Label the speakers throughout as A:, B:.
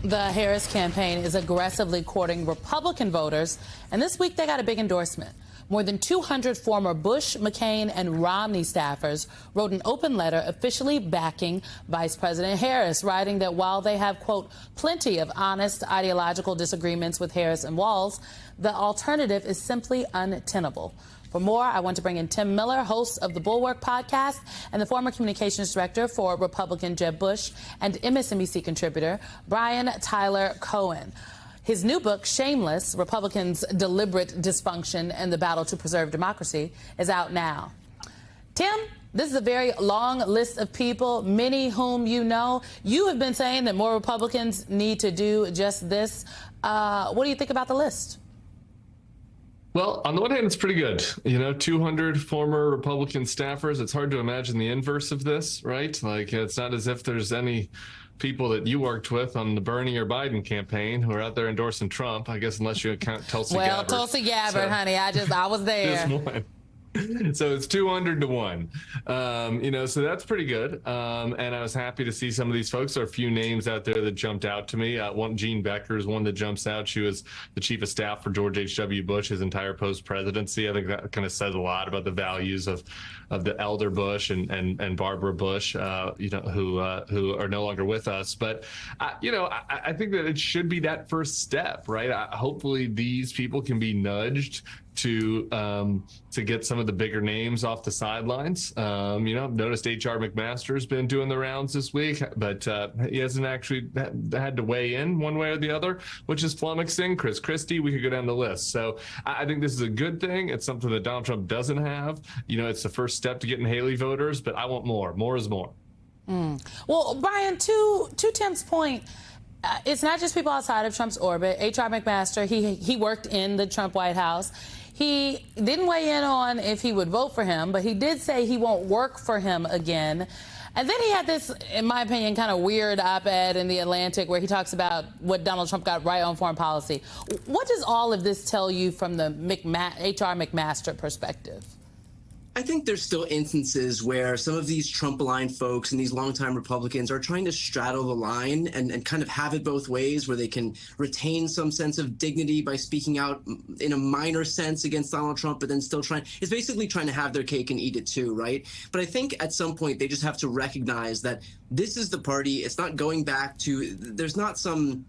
A: The Harris campaign is aggressively courting Republican voters, and this week they got a big endorsement. More than 200 former Bush, McCain, and Romney staffers wrote an open letter officially backing Vice President Harris, writing that while they have, quote, plenty of honest ideological disagreements with Harris and Walz, the alternative is simply untenable. For more, I want to bring in Tim Miller, host of the Bulwark podcast and the former communications director for Republican Jeb Bush, and MSNBC contributor Brian Tyler Cohen. His new book, Shameless, Republicans' Deliberate Dysfunction and the Battle to Preserve Democracy, is out now. Tim, this is a very long list of people, many whom you know. You have been saying that more Republicans need to do just this. What do you think about the list?
B: Well, on the one hand, it's pretty good. 200 former Republican staffers. It's hard to imagine the inverse of this, right? Like, it's not as if there's any people that you worked with on the Bernie or Biden campaign who are out there endorsing Trump, I guess, unless you count Tulsi Gabbard.
A: Well, Tulsi Gabbard, honey, I was there.
B: Just one. So it's 200 to 1. So that's pretty good. And I was happy to see some of these folks. There are a few names out there that jumped out to me. One, Jean Becker is one that jumps out. She was the chief of staff for George H.W. Bush his entire post-presidency. I think that kind of says a lot about the values of the elder Bush and Barbara Bush, who are no longer with us. But, I think that it should be that first step, right? Hopefully these people can be nudged to get some of the bigger names off the sidelines. I've noticed H.R. McMaster's been doing the rounds this week, but he hasn't actually had to weigh in one way or the other, which is flummoxing. Chris Christie, we could go down the list. So I think this is a good thing. It's something that Donald Trump doesn't have. It's the first step to getting Haley voters, but I want more. More is more.
A: Well, Brian, to Tim's point, it's not just people outside of Trump's orbit. H.R. McMaster, he worked in the Trump White House. He didn't weigh in on if he would vote for him, but he did say he won't work for him again. And then he had this, in my opinion, kind of weird op-ed in The Atlantic where he talks about what Donald Trump got right on foreign policy. What does all of this tell you from the H.R. McMaster perspective?
C: I think there's still instances where some of these Trump-aligned folks and these longtime Republicans are trying to straddle the line and kind of have it both ways, where they can retain some sense of dignity by speaking out in a minor sense against Donald Trump, but then still it's basically trying to have their cake and eat it too, right? But I think at some point they just have to recognize that this is the party. It's not going back to, there's not some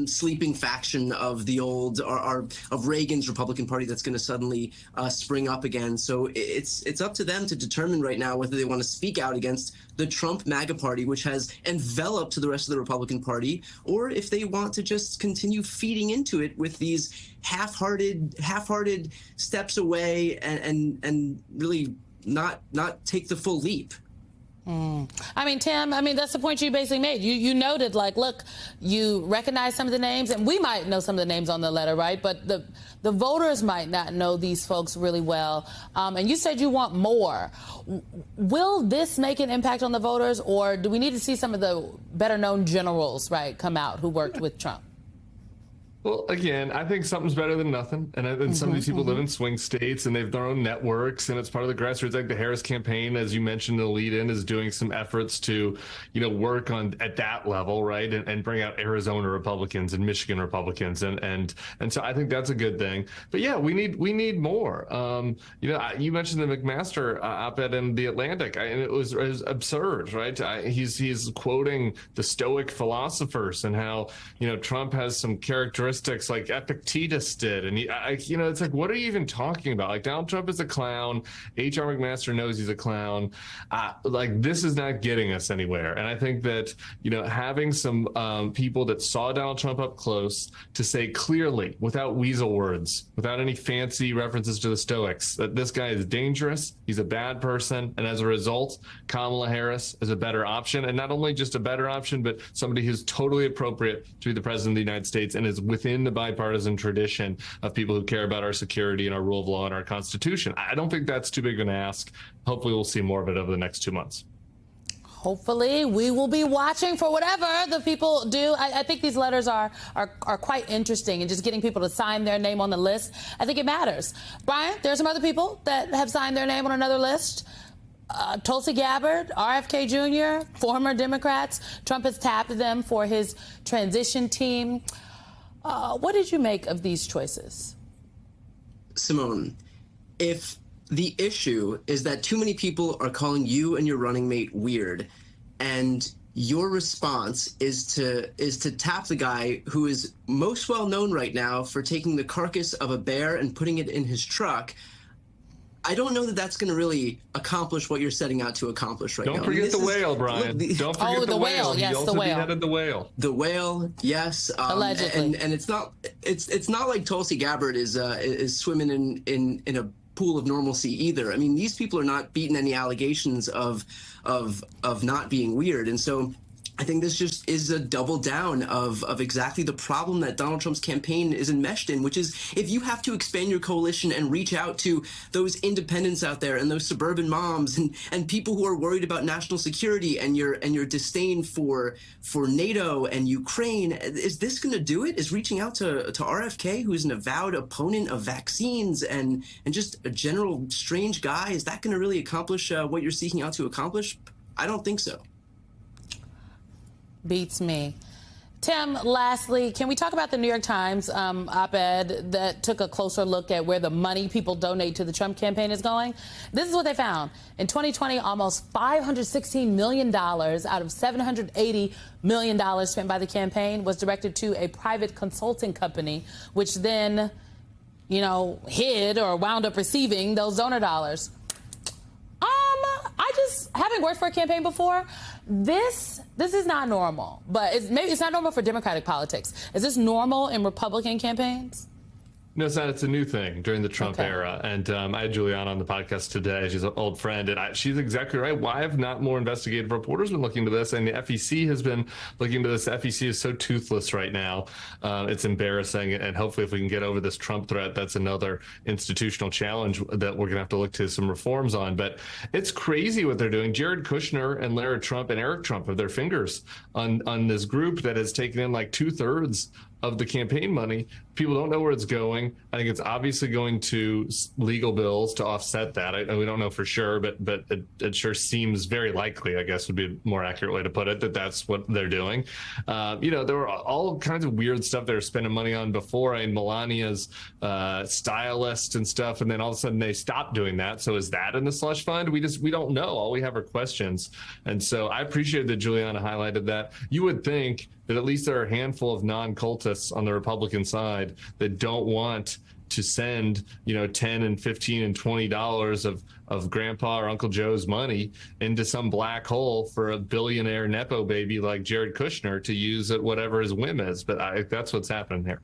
C: sleeping faction of the old or of Reagan's Republican Party that's going to suddenly spring up again. So it's up to them to determine right now whether they want to speak out against the Trump MAGA Party, which has enveloped the rest of the Republican Party, or if they want to just continue feeding into it with these half-hearted steps away and really not take the full leap.
A: I mean, Tim, that's the point you basically made. You noted, like, look, you recognize some of the names, and we might know some of the names on the letter, right? But the voters might not know these folks really well. And you said you want more. Will this make an impact on the voters, or do we need to see some of the better-known generals, right, come out who worked with Trump?
B: Well, again, I think something's better than nothing. And some of these people live in swing states and they have their own networks, and it's part of the grassroots. Like the Harris campaign, as you mentioned, the lead-in is doing some efforts to, work on at that level, right, and bring out Arizona Republicans and Michigan Republicans, and so I think that's a good thing. But yeah, we need more. You mentioned the McMaster op-ed in The Atlantic, and it was absurd, right? He's quoting the Stoic philosophers and how Trump has some characteristics like Epictetus did, and it's like, what are you even talking about? Like, Donald Trump is a clown. H.R. McMaster knows he's a clown. This is not getting us anywhere. And I think that having some people that saw Donald Trump up close to say clearly, without weasel words, without any fancy references to the Stoics, that this guy is dangerous, he's a bad person, and as a result, Kamala Harris is a better option, and not only just a better option, but somebody who's totally appropriate to be the president of the United States and is within the bipartisan tradition of people who care about our security and our rule of law and our Constitution. I don't think that's too big of an ask. Hopefully we'll see more of it over the next 2 months.
A: Hopefully we will be watching for whatever the people do. I think these letters are quite interesting, and just getting people to sign their name on the list, I think it matters. Brian, there are some other people that have signed their name on another list. Tulsi Gabbard, RFK Jr., former Democrats. Trump has tapped them for his transition team. What did you make of these choices?
C: Simone, if the issue is that too many people are calling you and your running mate weird, and your response is to tap the guy who is most well known right now for taking the carcass of a bear and putting it in his truck, I don't know that that's going to really accomplish what you're setting out to accomplish right now.
B: Don't forget the whale, Brian. Don't forget the whale.
A: Yes,
B: he also
A: the whale.
B: beheaded the whale.
C: The whale, yes.
A: Allegedly.
C: And it's not like Tulsi Gabbard is swimming in a pool of normalcy either. I mean, these people are not beating any allegations of not being weird, and so I think this just is a double down of exactly the problem that Donald Trump's campaign is enmeshed in, which is if you have to expand your coalition and reach out to those independents out there and those suburban moms and people who are worried about national security and your disdain for NATO and Ukraine, is this going to do it? Is reaching out to RFK, who is an avowed opponent of vaccines and just a general strange guy, is that going to really accomplish what you're seeking out to accomplish? I don't think so.
A: Beats me. Tim, lastly, can we talk about the New York Times op-ed that took a closer look at where the money people donate to the Trump campaign is going? This is what they found. In 2020, almost $516 million out of $780 million spent by the campaign was directed to a private consulting company, which then, hid or wound up receiving those donor dollars. Having worked for a campaign before, this is not normal, but maybe it's not normal for Democratic politics. Is this normal in Republican campaigns?
B: No, it's not. It's a new thing during the Trump era. And I had Juliana on the podcast today. She's an old friend, and she's exactly right. Why have not more investigative reporters been looking into this? And the FEC has been looking into this. The FEC is so toothless right now. It's embarrassing. And hopefully if we can get over this Trump threat, that's another institutional challenge that we're going to have to look to some reforms on. But it's crazy what they're doing. Jared Kushner and Lara Trump and Eric Trump have their fingers on this group that has taken in like 2/3 of the campaign money. People don't know where it's going. I think it's obviously going to legal bills to offset that. We don't know for sure, but it sure seems very likely, I guess would be a more accurate way to put it, that that's what they're doing. There were all kinds of weird stuff they were spending money on before. I mean, Melania's stylist and stuff, and then all of a sudden they stopped doing that. So is that in the slush fund? We don't know. All we have are questions. And so I appreciate that Juliana highlighted that. You would think that at least there are a handful of non-cultists on the Republican side that don't want to send, $10 and $15 and $20 of Grandpa or Uncle Joe's money into some black hole for a billionaire Nepo baby like Jared Kushner to use at whatever his whim is. But that's what's happening here.